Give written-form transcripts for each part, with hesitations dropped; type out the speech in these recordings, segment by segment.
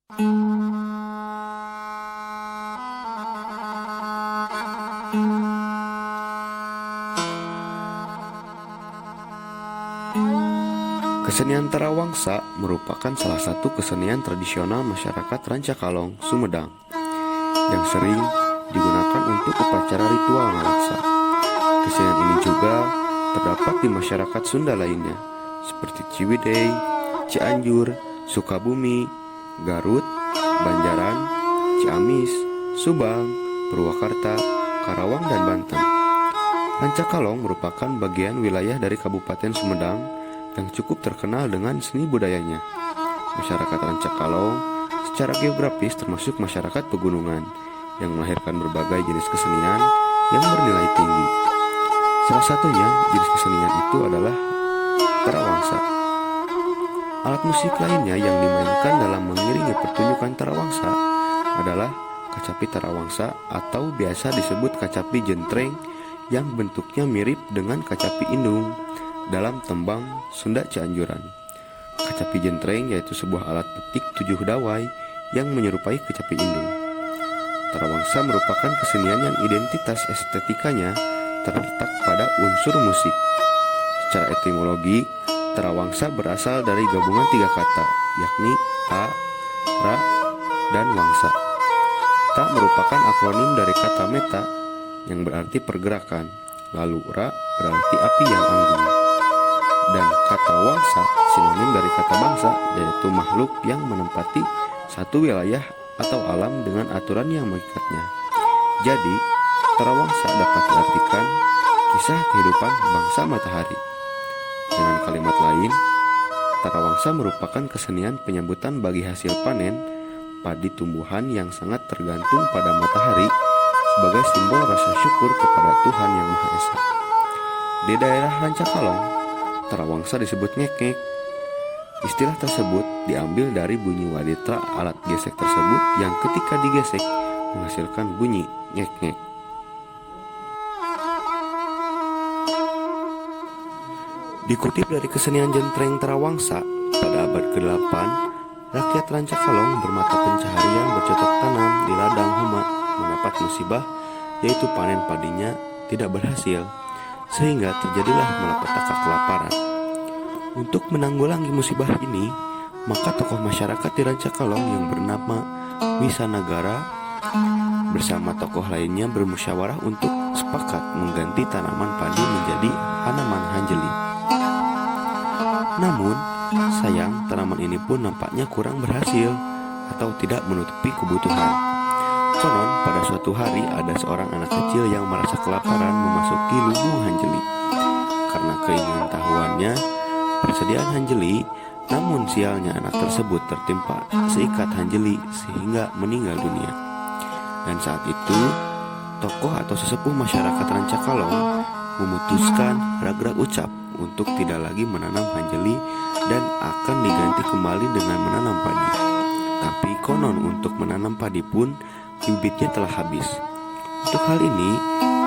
Kesenian Tarawangsa merupakan salah satu kesenian tradisional masyarakat Rancakalong, Sumedang yang sering digunakan untuk upacara ritual ngalaksa. Kesenian ini juga terdapat di masyarakat Sunda lainnya seperti Ciwidey, Cianjur, Sukabumi, Garut, Banjaran, Ciamis, Subang, Purwakarta, Karawang, dan Banten. Rancakalong merupakan bagian wilayah dari Kabupaten Sumedang yang cukup terkenal dengan seni budayanya. Masyarakat Rancakalong secara geografis termasuk masyarakat pegunungan yang melahirkan berbagai jenis kesenian yang bernilai tinggi. Salah satunya jenis kesenian itu adalah Tarawangsa. Alat musik lainnya yang dimainkan dalam mengiringi pertunjukan Tarawangsa adalah kacapi Tarawangsa atau biasa disebut kacapi jentreng yang bentuknya mirip dengan kacapi indung dalam tembang Sunda Cianjuran. Kacapi jentreng yaitu sebuah alat petik 7 dawai yang menyerupai kacapi indung. Tarawangsa merupakan kesenian yang identitas estetikanya terletak pada unsur musik. Secara etimologi, Tarawangsa berasal dari gabungan 3 kata, yakni ta, ra, dan wangsa. Ta merupakan akronim dari kata meta yang berarti pergerakan, lalu ra berarti api yang anggun. Dan kata wangsa sinonim dari kata bangsa, yaitu makhluk yang menempati satu wilayah atau alam dengan aturan yang mengikatnya. Jadi, Tarawangsa dapat diartikan kisah kehidupan bangsa matahari. Dengan kalimat lain, Tarawangsa merupakan kesenian penyambutan bagi hasil panen padi tumbuhan yang sangat tergantung pada matahari sebagai simbol rasa syukur kepada Tuhan Yang Maha Esa. Di daerah Rancakalong, Tarawangsa disebut ngek-ngek. Istilah tersebut diambil dari bunyi waditra alat gesek tersebut yang ketika digesek menghasilkan bunyi ngek-ngek. Dikutip dari kesenian jentreng Tarawangsa, pada abad ke-8, rakyat Rancakalong bermata pencaharian bercocok tanam di ladang huma mendapat musibah, yaitu panen padinya tidak berhasil, sehingga terjadilah malapetaka kelaparan. Untuk menanggulangi musibah ini, maka tokoh masyarakat di Rancakalong yang bernama Wisanagara bersama tokoh lainnya bermusyawarah untuk sepakat mengganti tanaman padi menjadi tanaman hanjeli. Namun, sayang tanaman ini pun nampaknya kurang berhasil atau tidak menutupi kebutuhan. Konon pada suatu hari ada seorang anak kecil yang merasa kelaparan memasuki lubung hanjeli. Karena keinginan tahuannya persediaan hanjeli, namun sialnya anak tersebut tertimpa seikat hanjeli sehingga meninggal dunia. Dan saat itu, tokoh atau sesepuh masyarakat Rancakalong memutuskan rag-rag ucap untuk tidak lagi menanam hanjeli dan akan diganti kembali dengan menanam padi. Tapi konon untuk menanam padi pun bibitnya telah habis. Untuk hal ini,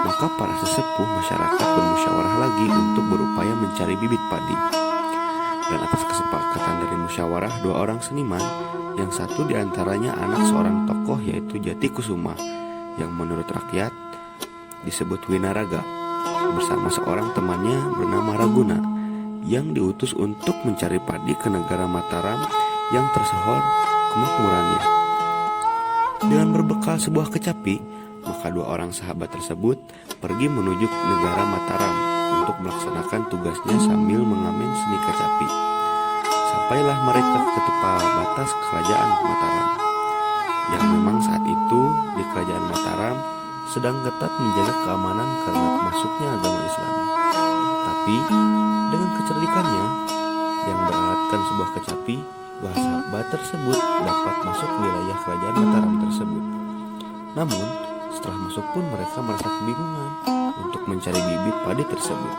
maka para sesepuh masyarakat bermusyawarah lagi untuk berupaya mencari bibit padi. Dan atas kesepakatan dari musyawarah dua orang seniman, yang satu diantaranya anak seorang tokoh yaitu Jati Kusuma, yang menurut rakyat disebut Winaraga, bersama seorang temannya bernama Raguna, yang diutus untuk mencari padi ke negara Mataram yang tersohor kemakmurannya. Dengan berbekal sebuah kecapi, maka dua orang sahabat tersebut pergi menuju negara Mataram untuk melaksanakan tugasnya sambil mengamen seni kecapi. Sampailah mereka ke tepi batas kerajaan Mataram, yang memang saat itu di kerajaan Mataram sedang ketat menjaga keamanan karena masuknya agama Islam. Tapi dengan kecerdikannya yang beralatkan sebuah kecapi, bahasa sahabat tersebut dapat masuk wilayah kerajaan Mataram tersebut. Namun setelah masuk pun mereka merasa kebingungan untuk mencari bibit padi tersebut.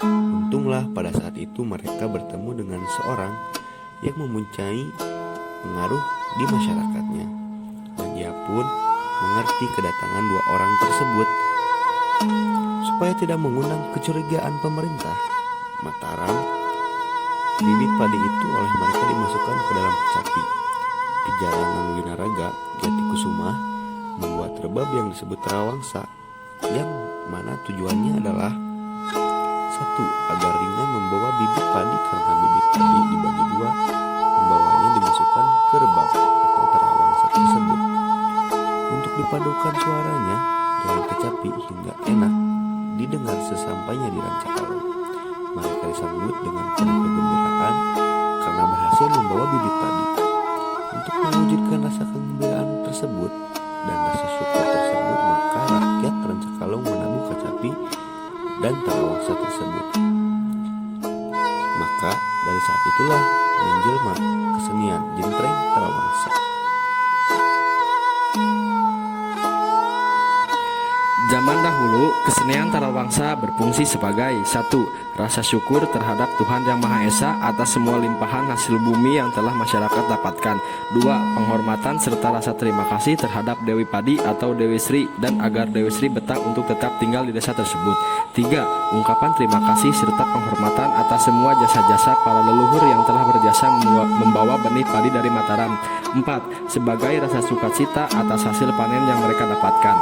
Untunglah pada saat itu mereka bertemu dengan seorang yang mempunyai pengaruh di masyarakatnya, dan ia pun mengerti kedatangan dua orang tersebut. Supaya tidak mengundang kecurigaan pemerintah Mataram, bibit padi itu oleh mereka dimasukkan ke dalam kecapi. Perjalanan bab yang disebut Tarawangsa, yang mana tujuannya adalah satu, agar ringan membawa bibit padi karena bibit padi dibagi dua, membawanya dimasukkan ke rebab atau Tarawangsa tersebut. Untuk dipadukan suaranya dengan kecapi hingga enak didengar sesampainya di Rancakalong, mereka disambut dengan penuh kegembiraan karena berhasil membawa bibit padi. Untuk mewujudkan rasa kegembiraan tersebut dan rasa syukur tersebut, maka rakyat Rancakalong menabuh kecapi dan Tarawangsa tersebut. Maka dari saat itulah menjelma kesenian jentreng Tarawangsa. Zaman dahulu, kesenian Tarawangsa berfungsi sebagai satu, rasa syukur terhadap Tuhan Yang Maha Esa atas semua limpahan hasil bumi yang telah masyarakat dapatkan. Dua, penghormatan serta rasa terima kasih terhadap Dewi Padi atau Dewi Sri dan agar Dewi Sri betah untuk tetap tinggal di desa tersebut. Tiga, ungkapan terima kasih serta penghormatan atas semua jasa-jasa para leluhur yang telah berjasa membawa benih padi dari Mataram. Empat, sebagai rasa sukacita atas hasil panen yang mereka dapatkan.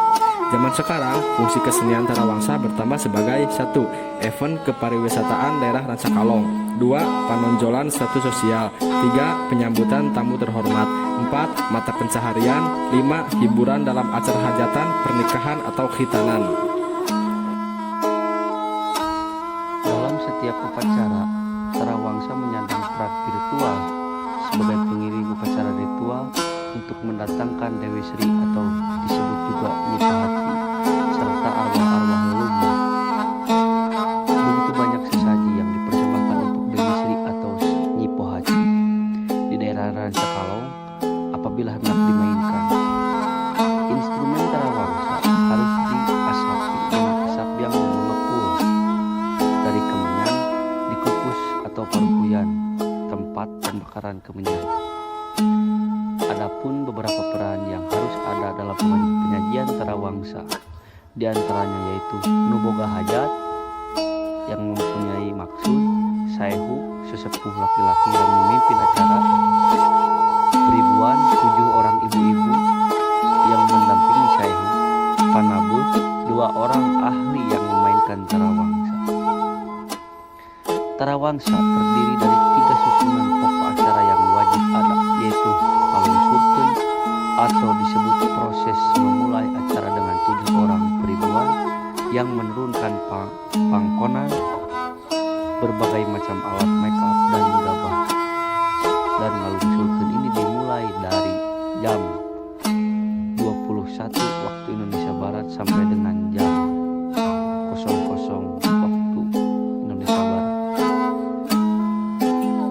Zaman sekarang, fungsi kesenian Tarawangsa bertambah sebagai satu, event kepariwisataan daerah Rancakalong. Dua, panonjolan status sosial. Tiga, penyambutan tamu terhormat. Empat, mata pencaharian. Lima, hiburan dalam acara hajatan, pernikahan atau khitanan. Dalam setiap upacara, Tarawangsa menyandang peran virtual sebagai pengiring upacara ritual untuk mendatangkan Dewi Sri atau disebut juga Nyi Pahati serta arwah-arwah leluhur. Begitu banyak sesaji yang dipersembahkan untuk Dewi Sri atau Nyi Pahati di daerah Rancakalong apabila hendak dimainkan. Instrumen Tarawangsa harus diasapi dengan asap yang mengepul dari kemenyan, dikukus atau perbuyan tempat pembakaran kemenyan. Adapun beberapa peran yang harus ada dalam penyajian Tarawangsa, di antaranya yaitu nuboga hajat yang mempunyai maksud, saehu sesepuh laki-laki yang memimpin acara, beribuan 7 orang ibu-ibu yang mendampingi saehu, panabuh 2 orang ahli yang memainkan Tarawangsa. Tarawangsa terdiri dari 3 susunan pokok acara yang wajib ada, yaitu kalung surken atau disebut proses memulai acara dengan 7 orang peribuan yang menurunkan pangkonan, berbagai macam alat make up dan gabah. Dan kalung surken ini dimulai dari jam 21 waktu Indonesia Barat sampai dengan jam 00 waktu Indonesia Barat.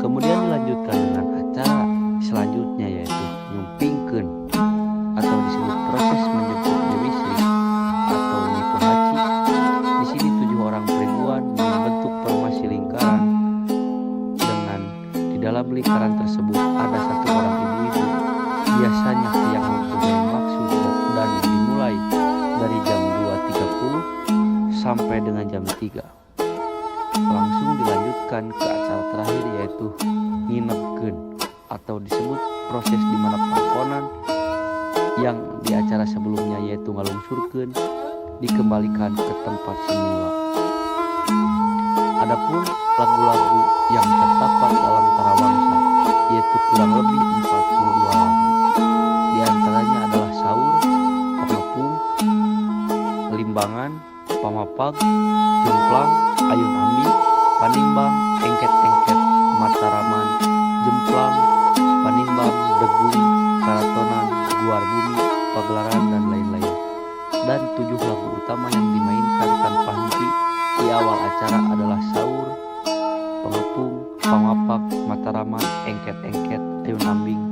Kemudian dilanjutkan dengan acara selanjutnya yaitu nyumpingkeun atau disebut proses menjemput Dewi Sri atau Nyi Pahati. Di sini 7 orang peribuan membentuk formasi lingkaran dengan di dalam lingkaran tersebut ada 1 orang ibu-ibu, biasanya yang mempunyai maksud, dan dimulai dari jam 2.30 sampai dengan jam 3. Langsung dilanjutkan ke acara terakhir yaitu nginepkeun atau disebut proses di mana pangkonan yang di acara sebelumnya yaitu ngalungsurkeun dikembalikan ke tempat semula. Adapun lagu-lagu yang terdapat dalam Tarawangsa yaitu kurang lebih 42 lagu. Di antaranya adalah saur, pangapung, limbangan, pamapag, jemplang, ayun ambi, panimbang, engket-engket, mataraman, jemplang, panimbang, degung, karatonan, guar bumi, pagelaran, dan lain-lain. Dan 7 lagu utama yang dimainkan tanpa henti di awal acara adalah saur, pengepung, pamapak, mataraman, engket-engket, ayun ambing,